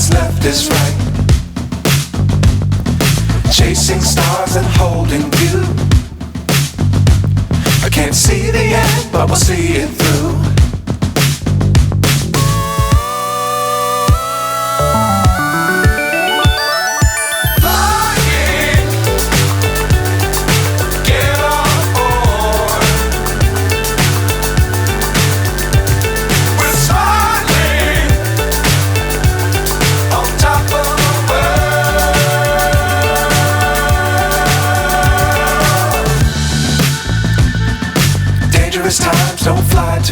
what's left is right. Chasing stars and holding you. I can't see the end, but we'll see it through. Times don't fly too